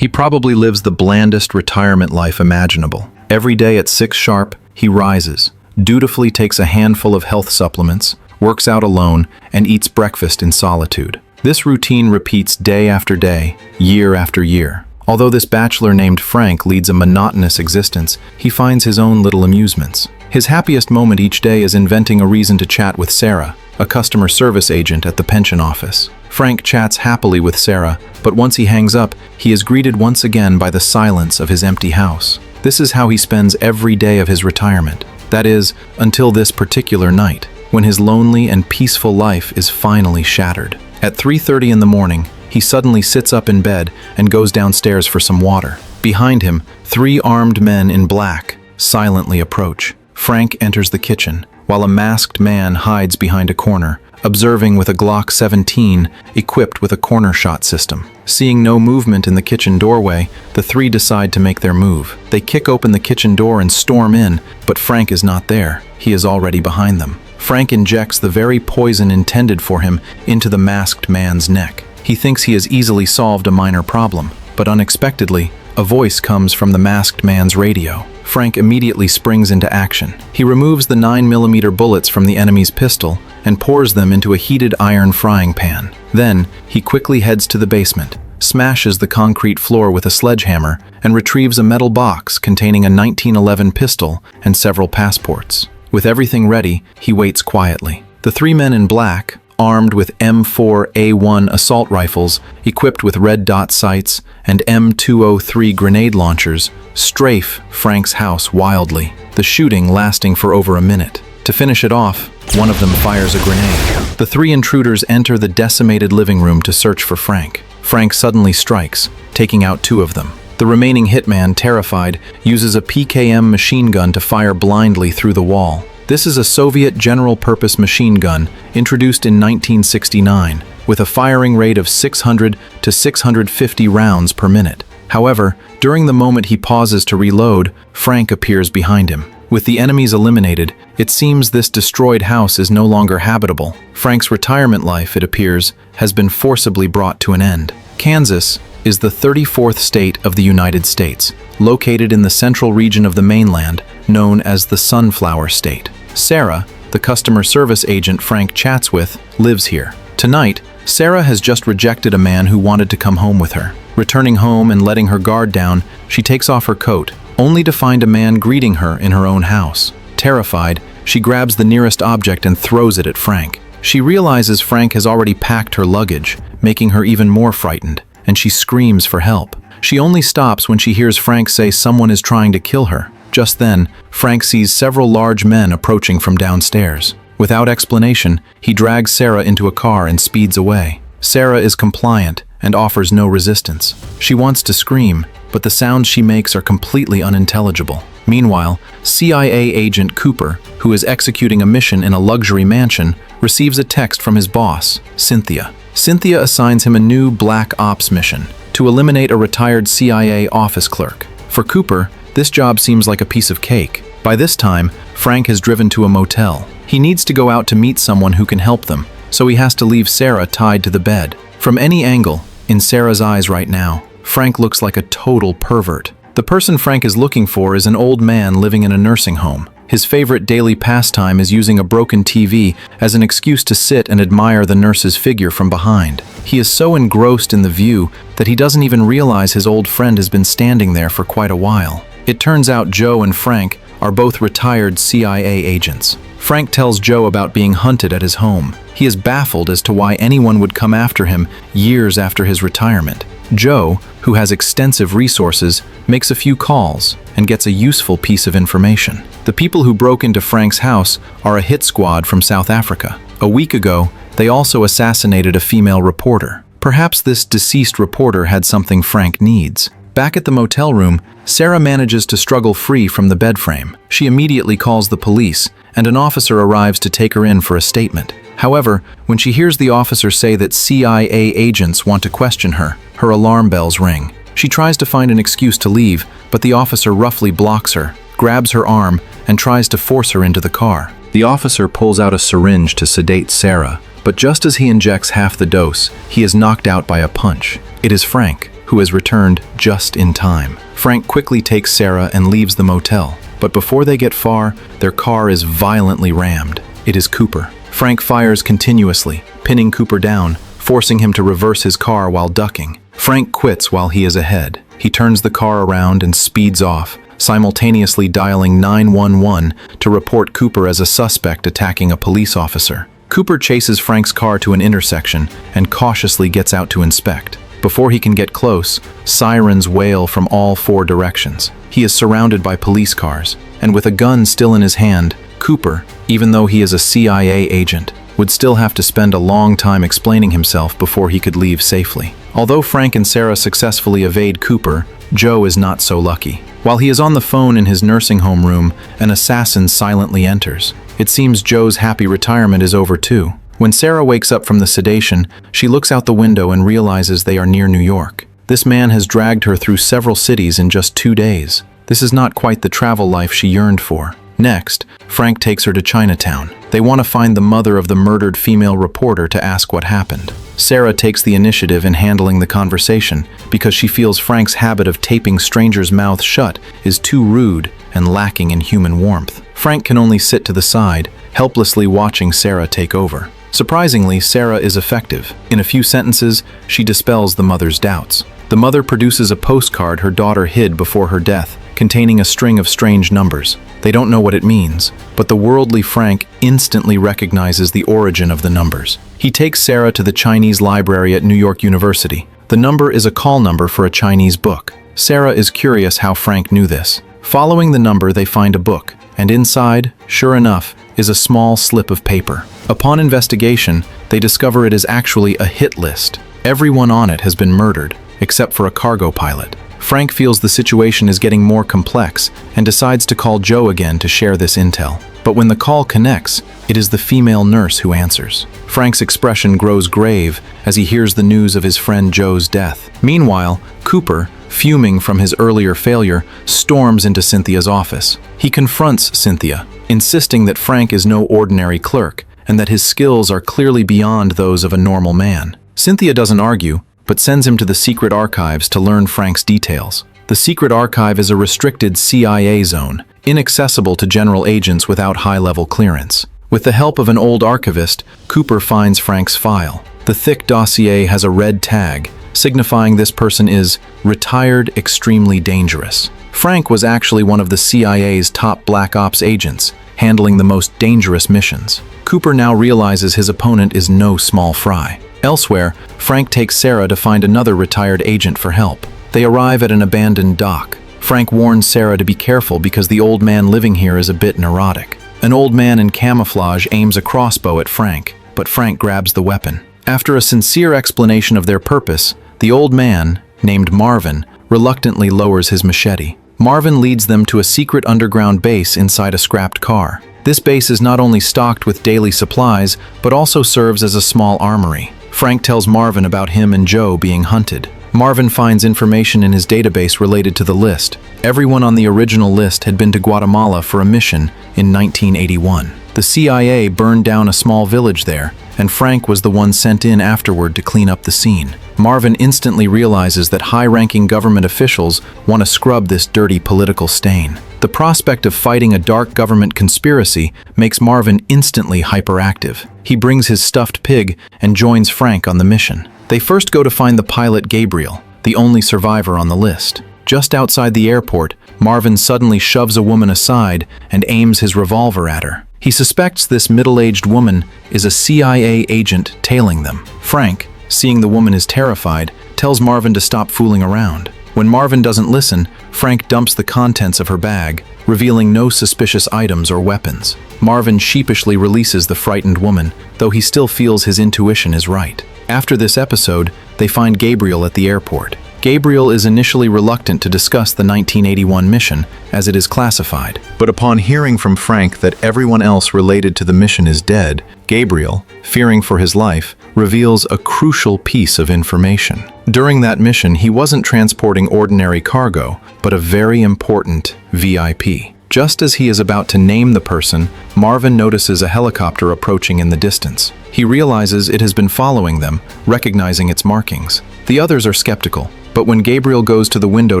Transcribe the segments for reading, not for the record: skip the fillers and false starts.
He probably lives the blandest retirement life imaginable. Every day at 6 sharp, he rises, dutifully takes a handful of health supplements, works out alone, and eats breakfast in solitude. This routine repeats day after day, year after year. Although this bachelor named Frank leads a monotonous existence, he finds his own little amusements. His happiest moment each day is inventing a reason to chat with Sarah, a customer service agent at the pension office. Frank chats happily with Sarah, but once he hangs up, he is greeted once again by the silence of his empty house. This is how he spends every day of his retirement. That is, until this particular night, when his lonely and peaceful life is finally shattered. At 3:30 in the morning, he suddenly sits up in bed and goes downstairs for some water. Behind him, 3 armed men in black silently approach. Frank enters the kitchen, while a masked man hides behind a corner, observing with a Glock 17 equipped with a corner shot system. Seeing no movement in the kitchen doorway, the 3 decide to make their move. They kick open the kitchen door and storm in, but Frank is not there. He is already behind them. Frank injects the very poison intended for him into the masked man's neck. He thinks he has easily solved a minor problem, but unexpectedly, a voice comes from the masked man's radio. Frank immediately springs into action. He removes the 9mm bullets from the enemy's pistol and pours them into a heated iron frying pan. Then, he quickly heads to the basement, smashes the concrete floor with a sledgehammer, and retrieves a metal box containing a 1911 pistol and several passports. With everything ready, he waits quietly. The 3 men in black, armed with M4A1 assault rifles, equipped with red dot sights, and M203 grenade launchers, strafe Frank's house wildly, the shooting lasting for over a minute. To finish it off, one of them fires a grenade. The 3 intruders enter the decimated living room to search for Frank. Frank suddenly strikes, taking out 2 of them. The remaining hitman, terrified, uses a PKM machine gun to fire blindly through the wall. This is a Soviet general-purpose machine gun introduced in 1969, with a firing rate of 600 to 650 rounds per minute. However, during the moment he pauses to reload, Frank appears behind him. With the enemies eliminated, it seems this destroyed house is no longer habitable. Frank's retirement life, it appears, has been forcibly brought to an end. Kansas is the 34th state of the United States, located in the central region of the mainland, known as the Sunflower State. Sarah, the customer service agent Frank chats with, lives here. Tonight, Sarah has just rejected a man who wanted to come home with her. Returning home and letting her guard down, she takes off her coat, only to find a man greeting her in her own house. Terrified, she grabs the nearest object and throws it at Frank. She realizes Frank has already packed her luggage, making her even more frightened, and she screams for help. She only stops when she hears Frank say someone is trying to kill her. Just then, Frank sees several large men approaching from downstairs. Without explanation, he drags Sarah into a car and speeds away. Sarah is compliant and offers no resistance. She wants to scream, but the sounds she makes are completely unintelligible. Meanwhile, CIA agent Cooper, who is executing a mission in a luxury mansion, receives a text from his boss, Cynthia. Cynthia assigns him a new Black Ops mission to eliminate a retired CIA office clerk. For Cooper, this job seems like a piece of cake. By this time, Frank has driven to a motel. He needs to go out to meet someone who can help them, so he has to leave Sarah tied to the bed. From any angle, in Sarah's eyes right now, Frank looks like a total pervert. The person Frank is looking for is an old man living in a nursing home. His favorite daily pastime is using a broken TV as an excuse to sit and admire the nurse's figure from behind. He is so engrossed in the view that he doesn't even realize his old friend has been standing there for quite a while. It turns out Joe and Frank are both retired CIA agents. Frank tells Joe about being hunted at his home. He is baffled as to why anyone would come after him years after his retirement. Joe, who has extensive resources, makes a few calls and gets a useful piece of information. The people who broke into Frank's house are a hit squad from South Africa. A week ago, they also assassinated a female reporter. Perhaps this deceased reporter had something Frank needs. Back at the motel room, Sarah manages to struggle free from the bed frame. She immediately calls the police, and an officer arrives to take her in for a statement. However, when she hears the officer say that CIA agents want to question her, her alarm bells ring. She tries to find an excuse to leave, but the officer roughly blocks her, grabs her arm, and tries to force her into the car. The officer pulls out a syringe to sedate Sarah, but just as he injects half the dose, he is knocked out by a punch. It is Frank, who has returned just in time. Frank quickly takes Sarah and leaves the motel. But before they get far, their car is violently rammed. It is Cooper. Frank fires continuously, pinning Cooper down, forcing him to reverse his car while ducking. Frank quits while he is ahead. He turns the car around and speeds off, simultaneously dialing 911 to report Cooper as a suspect attacking a police officer. Cooper chases Frank's car to an intersection and cautiously gets out to inspect. Before he can get close, sirens wail from all 4 directions. He is surrounded by police cars, and with a gun still in his hand, Cooper, even though he is a CIA agent, would still have to spend a long time explaining himself before he could leave safely. Although Frank and Sarah successfully evade Cooper, Joe is not so lucky. While he is on the phone in his nursing home room, an assassin silently enters. It seems Joe's happy retirement is over too. When Sarah wakes up from the sedation, she looks out the window and realizes they are near New York. This man has dragged her through several cities in just 2 days. This is not quite the travel life she yearned for. Next, Frank takes her to Chinatown. They want to find the mother of the murdered female reporter to ask what happened. Sarah takes the initiative in handling the conversation because she feels Frank's habit of taping strangers' mouths shut is too rude and lacking in human warmth. Frank can only sit to the side, helplessly watching Sarah take over. Surprisingly, Sarah is effective. In a few sentences, she dispels the mother's doubts. The mother produces a postcard her daughter hid before her death, containing a string of strange numbers. They don't know what it means, but the worldly Frank instantly recognizes the origin of the numbers. He takes Sarah to the Chinese library at New York University. The number is a call number for a Chinese book. Sarah is curious how Frank knew this. Following the number, they find a book, and inside, sure enough, is a small slip of paper. Upon investigation, they discover it is actually a hit list. Everyone on it has been murdered, except for a cargo pilot. Frank feels the situation is getting more complex and decides to call Joe again to share this intel. But when the call connects, it is the female nurse who answers. Frank's expression grows grave as he hears the news of his friend Joe's death. Meanwhile, Cooper, fuming from his earlier failure, storms into Cynthia's office. He confronts Cynthia, insisting that Frank is no ordinary clerk and that his skills are clearly beyond those of a normal man. Cynthia doesn't argue, but sends him to the secret archives to learn Frank's details. The secret archive is a restricted CIA zone, inaccessible to general agents without high-level clearance. With the help of an old archivist, Cooper finds Frank's file. The thick dossier has a red tag, signifying this person is retired extremely dangerous. Frank was actually one of the CIA's top black ops agents, handling the most dangerous missions. Cooper now realizes his opponent is no small fry. Elsewhere, Frank takes Sarah to find another retired agent for help. They arrive at an abandoned dock. Frank warns Sarah to be careful because the old man living here is a bit neurotic. An old man in camouflage aims a crossbow at Frank, but Frank grabs the weapon. After a sincere explanation of their purpose, the old man, named Marvin, reluctantly lowers his machete. Marvin leads them to a secret underground base inside a scrapped car. This base is not only stocked with daily supplies, but also serves as a small armory. Frank tells Marvin about him and Joe being hunted. Marvin finds information in his database related to the list. Everyone on the original list had been to Guatemala for a mission in 1981. The CIA burned down a small village there, and Frank was the one sent in afterward to clean up the scene. Marvin instantly realizes that high-ranking government officials want to scrub this dirty political stain. The prospect of fighting a dark government conspiracy makes Marvin instantly hyperactive. He brings his stuffed pig and joins Frank on the mission. They first go to find the pilot Gabriel, the only survivor on the list. Just outside the airport, Marvin suddenly shoves a woman aside and aims his revolver at her. He suspects this middle-aged woman is a CIA agent tailing them. Frank, seeing the woman is terrified, tells Marvin to stop fooling around. When Marvin doesn't listen, Frank dumps the contents of her bag, revealing no suspicious items or weapons. Marvin sheepishly releases the frightened woman, though he still feels his intuition is right. After this episode, they find Gabriel at the airport. Gabriel is initially reluctant to discuss the 1981 mission, as it is classified. But upon hearing from Frank that everyone else related to the mission is dead, Gabriel, fearing for his life, reveals a crucial piece of information. During that mission, he wasn't transporting ordinary cargo, but a very important VIP. Just as he is about to name the person, Marvin notices a helicopter approaching in the distance. He realizes it has been following them, recognizing its markings. The others are skeptical, But when Gabriel goes to the window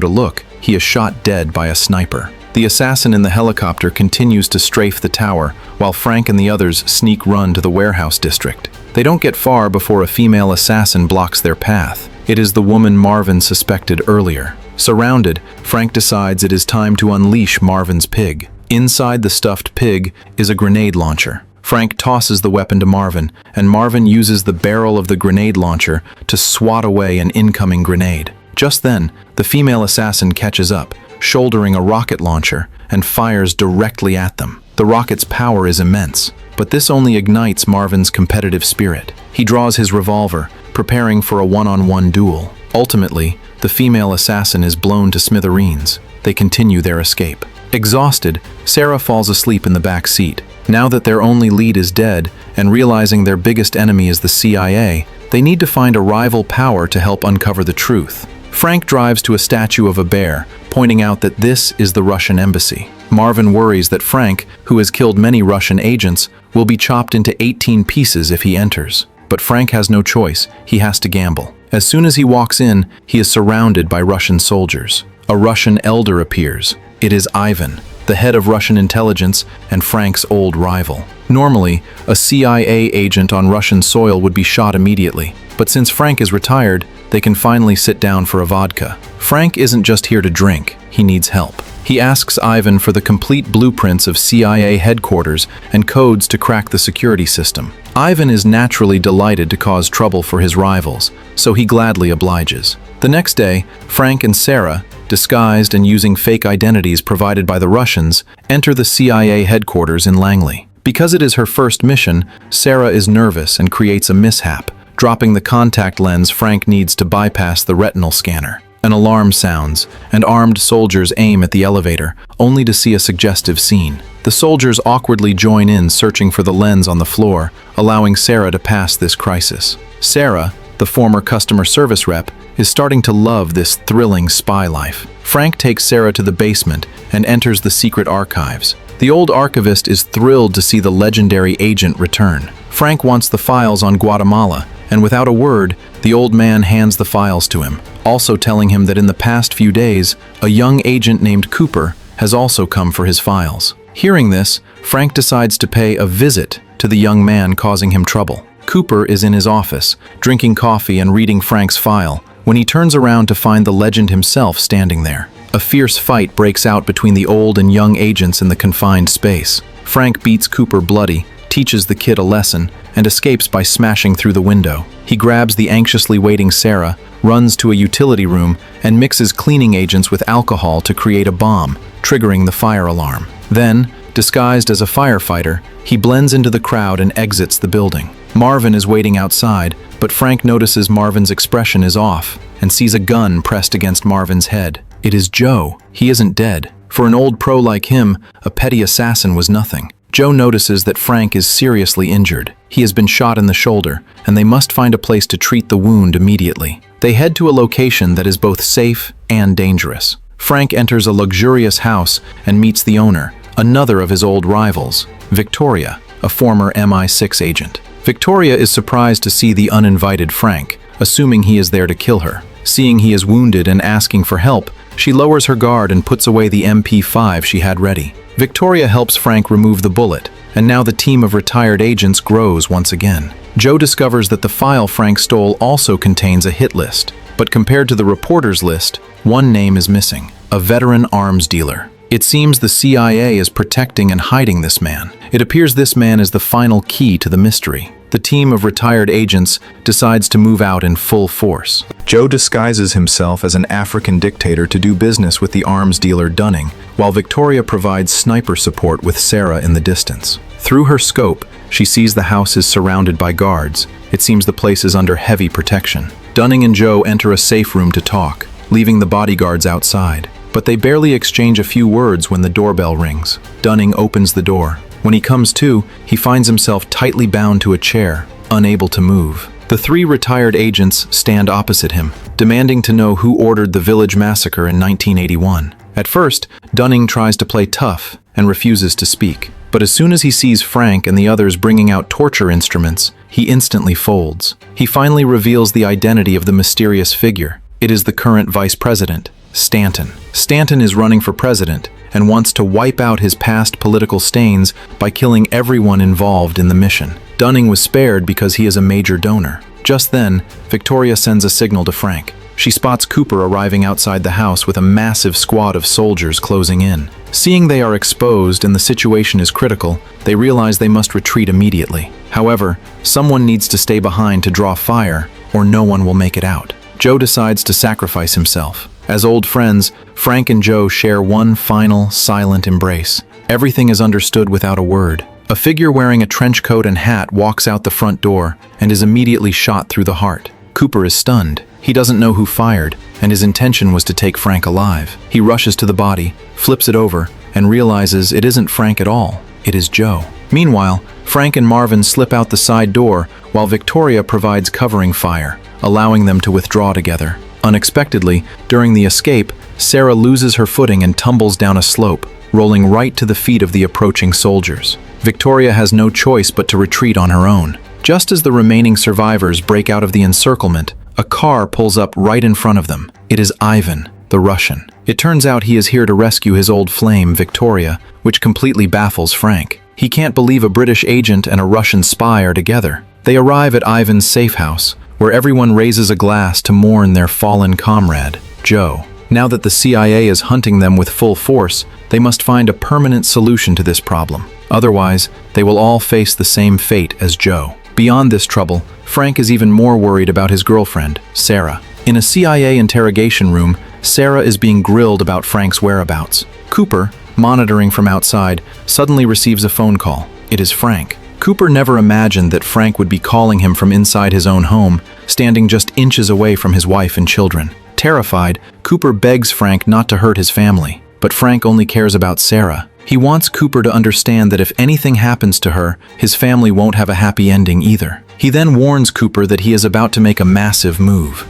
to look, he is shot dead by a sniper. The assassin in the helicopter continues to strafe the tower, while Frank and the others sneak run to the warehouse district. They don't get far before a female assassin blocks their path. It is the woman Marvin suspected earlier. Surrounded, Frank decides it is time to unleash Marvin's pig. Inside the stuffed pig is a grenade launcher. Frank tosses the weapon to Marvin, and Marvin uses the barrel of the grenade launcher to swat away an incoming grenade. Just then, the female assassin catches up, shouldering a rocket launcher, and fires directly at them. The rocket's power is immense, but this only ignites Marvin's competitive spirit. He draws his revolver, preparing for a one-on-one duel. Ultimately, the female assassin is blown to smithereens. They continue their escape. Exhausted, Sarah falls asleep in the back seat. Now that their only lead is dead, and realizing their biggest enemy is the CIA, they need to find a rival power to help uncover the truth. Frank drives to a statue of a bear, pointing out that this is the Russian embassy. Marvin worries that Frank, who has killed many Russian agents, will be chopped into 18 pieces if he enters. But Frank has no choice. He has to gamble. As soon as he walks in, he is surrounded by Russian soldiers. A Russian elder appears. It is Ivan, the head of Russian intelligence and Frank's old rival. Normally, a CIA agent on Russian soil would be shot immediately, but since Frank is retired, they can finally sit down for a vodka. Frank isn't just here to drink, he needs help. He asks Ivan for the complete blueprints of CIA headquarters and codes to crack the security system. Ivan is naturally delighted to cause trouble for his rivals, so he gladly obliges. The next day, Frank and Sarah, disguised and using fake identities provided by the Russians, enter the CIA headquarters in Langley. Because it is her first mission, Sarah is nervous and creates a mishap, dropping the contact lens Frank needs to bypass the retinal scanner. An alarm sounds, and armed soldiers aim at the elevator, only to see a suggestive scene. The soldiers awkwardly join in, searching for the lens on the floor, allowing Sarah to pass this crisis. Sarah, the former customer service rep, is starting to love this thrilling spy life. Frank takes Sarah to the basement and enters the secret archives. The old archivist is thrilled to see the legendary agent return. Frank wants the files on Guatemala, and without a word, the old man hands the files to him, also telling him that in the past few days, a young agent named Cooper has also come for his files. Hearing this, Frank decides to pay a visit to the young man causing him trouble. Cooper is in his office, drinking coffee and reading Frank's file, when he turns around to find the legend himself standing there. A fierce fight breaks out between the old and young agents in the confined space. Frank beats Cooper bloody, teaches the kid a lesson, and escapes by smashing through the window. He grabs the anxiously waiting Sarah, runs to a utility room, and mixes cleaning agents with alcohol to create a bomb, triggering the fire alarm. Then, disguised as a firefighter, he blends into the crowd and exits the building. Marvin is waiting outside, but Frank notices Marvin's expression is off and sees a gun pressed against Marvin's head. It is Joe. He isn't dead. For an old pro like him, a petty assassin was nothing. Joe notices that Frank is seriously injured. He has been shot in the shoulder, and they must find a place to treat the wound immediately. They head to a location that is both safe and dangerous. Frank enters a luxurious house and meets the owner, another of his old rivals, Victoria, a former MI6 agent. Victoria is surprised to see the uninvited Frank, assuming he is there to kill her. Seeing he is wounded and asking for help, she lowers her guard and puts away the MP5 she had ready. Victoria helps Frank remove the bullet, and now the team of retired agents grows once again. Joe discovers that the file Frank stole also contains a hit list, but compared to the reporter's list, one name is missing: a veteran arms dealer. It seems the CIA is protecting and hiding this man. It appears this man is the final key to the mystery. The team of retired agents decides to move out in full force. Joe disguises himself as an African dictator to do business with the arms dealer Dunning, while Victoria provides sniper support with Sarah in the distance. Through her scope, she sees the house is surrounded by guards. It seems the place is under heavy protection. Dunning and Joe enter a safe room to talk, leaving the bodyguards outside. But they barely exchange a few words when the doorbell rings. Dunning opens the door. When he comes to, he finds himself tightly bound to a chair, unable to move. The three retired agents stand opposite him, demanding to know who ordered the village massacre in 1981. At first, Dunning tries to play tough and refuses to speak. But as soon as he sees Frank and the others bringing out torture instruments, he instantly folds. He finally reveals the identity of the mysterious figure. It is the current vice president, Stanton. Stanton is running for president and wants to wipe out his past political stains by killing everyone involved in the mission. Dunning was spared because he is a major donor. Just then, Victoria sends a signal to Frank. She spots Cooper arriving outside the house with a massive squad of soldiers closing in. Seeing they are exposed and the situation is critical, they realize they must retreat immediately. However, someone needs to stay behind to draw fire, or no one will make it out. Joe decides to sacrifice himself. As old friends, Frank and Joe share one final, silent embrace. Everything is understood without a word. A figure wearing a trench coat and hat walks out the front door and is immediately shot through the heart. Cooper is stunned. He doesn't know who fired, and his intention was to take Frank alive. He rushes to the body, flips it over, and realizes it isn't Frank at all. It is Joe. Meanwhile, Frank and Marvin slip out the side door while Victoria provides covering fire, allowing them to withdraw together. Unexpectedly, during the escape, Sarah loses her footing and tumbles down a slope, rolling right to the feet of the approaching soldiers. Victoria has no choice but to retreat on her own. Just as the remaining survivors break out of the encirclement, a car pulls up right in front of them. It is Ivan, the Russian. It turns out he is here to rescue his old flame, Victoria, which completely baffles Frank. He can't believe a British agent and a Russian spy are together. They arrive at Ivan's safe house, where everyone raises a glass to mourn their fallen comrade, Joe. Now that the CIA is hunting them with full force, they must find a permanent solution to this problem. Otherwise, they will all face the same fate as Joe. Beyond this trouble, Frank is even more worried about his girlfriend, Sarah. In a CIA interrogation room, Sarah is being grilled about Frank's whereabouts. Cooper, monitoring from outside, suddenly receives a phone call. It is Frank. Cooper never imagined that Frank would be calling him from inside his own home, standing just inches away from his wife and children. Terrified, Cooper begs Frank not to hurt his family, but Frank only cares about Sarah. He wants Cooper to understand that if anything happens to her, his family won't have a happy ending either. He then warns Cooper that he is about to make a massive move.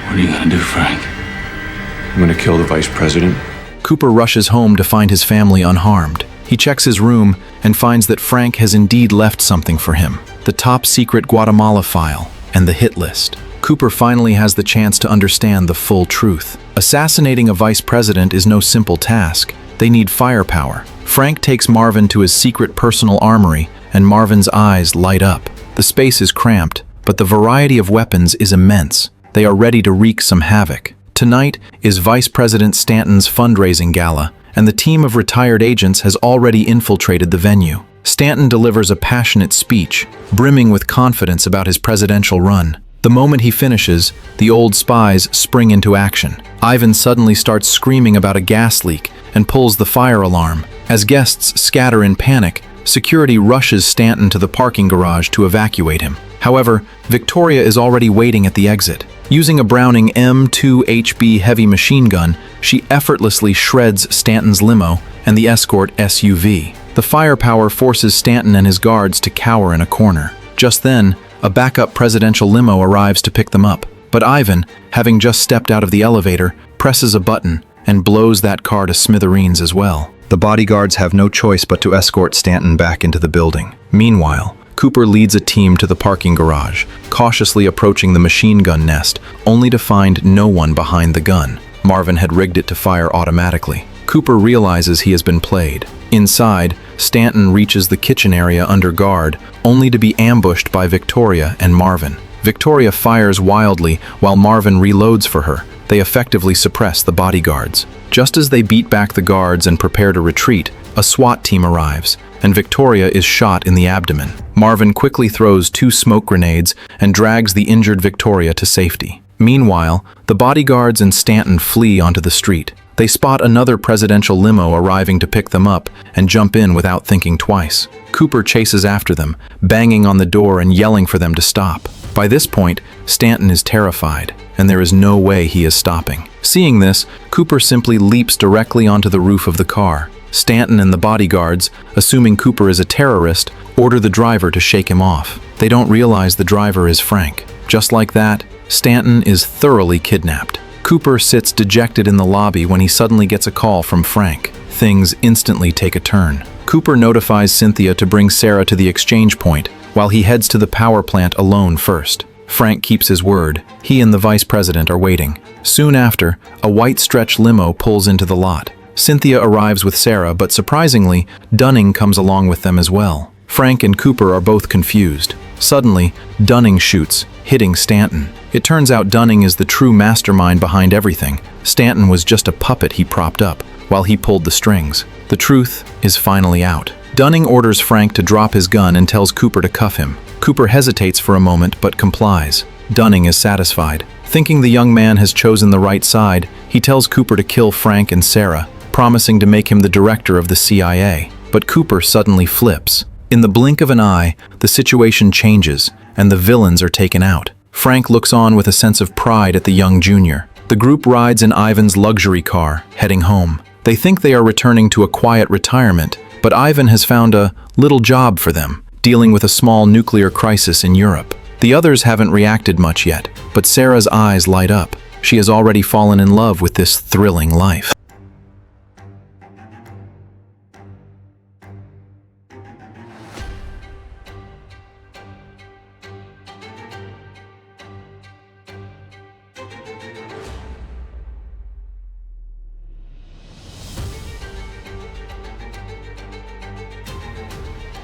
What are you gonna do, Frank? I'm gonna kill the vice president. Cooper rushes home to find his family unharmed. He checks his room and finds that Frank has indeed left something for him: the top-secret Guatemala file and the hit list. Cooper finally has the chance to understand the full truth. Assassinating a vice president is no simple task. They need firepower. Frank takes Marvin to his secret personal armory, and Marvin's eyes light up. The space is cramped, but the variety of weapons is immense. They are ready to wreak some havoc. Tonight is Vice President Stanton's fundraising gala, and the team of retired agents has already infiltrated the venue. Stanton delivers a passionate speech, brimming with confidence about his presidential run. The moment he finishes, the old spies spring into action. Ivan suddenly starts screaming about a gas leak and pulls the fire alarm. As guests scatter in panic, security rushes Stanton to the parking garage to evacuate him. However, Victoria is already waiting at the exit. Using a Browning M2 HB heavy machine gun, she effortlessly shreds Stanton's limo and the escort SUV. The firepower forces Stanton and his guards to cower in a corner. Just then, a backup presidential limo arrives to pick them up. But Ivan, having just stepped out of the elevator, presses a button and blows that car to smithereens as well. The bodyguards have no choice but to escort Stanton back into the building. Meanwhile, Cooper leads a team to the parking garage, cautiously approaching the machine gun nest, only to find no one behind the gun. Marvin had rigged it to fire automatically. Cooper realizes he has been played. Inside, Stanton reaches the kitchen area under guard, only to be ambushed by Victoria and Marvin. Victoria fires wildly while Marvin reloads for her. They effectively suppress the bodyguards. Just as they beat back the guards and prepare to retreat, a SWAT team arrives, and Victoria is shot in the abdomen. Marvin quickly throws 2 smoke grenades and drags the injured Victoria to safety. Meanwhile, the bodyguards and Stanton flee onto the street. They spot another presidential limo arriving to pick them up and jump in without thinking twice. Cooper chases after them, banging on the door and yelling for them to stop. By this point, Stanton is terrified, and there is no way he is stopping. Seeing this, Cooper simply leaps directly onto the roof of the car. Stanton and the bodyguards, assuming Cooper is a terrorist, order the driver to shake him off. They don't realize the driver is Frank. Just like that, Stanton is thoroughly kidnapped. Cooper sits dejected in the lobby when he suddenly gets a call from Frank. Things instantly take a turn. Cooper notifies Cynthia to bring Sarah to the exchange point, while he heads to the power plant alone first. Frank keeps his word. He and the vice president are waiting. Soon after, a white stretch limo pulls into the lot. Cynthia arrives with Sarah, but surprisingly, Dunning comes along with them as well. Frank and Cooper are both confused. Suddenly, Dunning shoots, hitting Stanton. It turns out Dunning is the true mastermind behind everything. Stanton was just a puppet he propped up, while he pulled the strings. The truth is finally out. Dunning orders Frank to drop his gun and tells Cooper to cuff him. Cooper hesitates for a moment but complies. Dunning is satisfied. Thinking the young man has chosen the right side, he tells Cooper to kill Frank and Sarah, promising to make him the director of the CIA. But Cooper suddenly flips. In the blink of an eye, the situation changes, and the villains are taken out. Frank looks on with a sense of pride at the young junior. The group rides in Ivan's luxury car, heading home. They think they are returning to a quiet retirement, but Ivan has found a little job for them, dealing with a small nuclear crisis in Europe. The others haven't reacted much yet, but Sarah's eyes light up. She has already fallen in love with this thrilling life.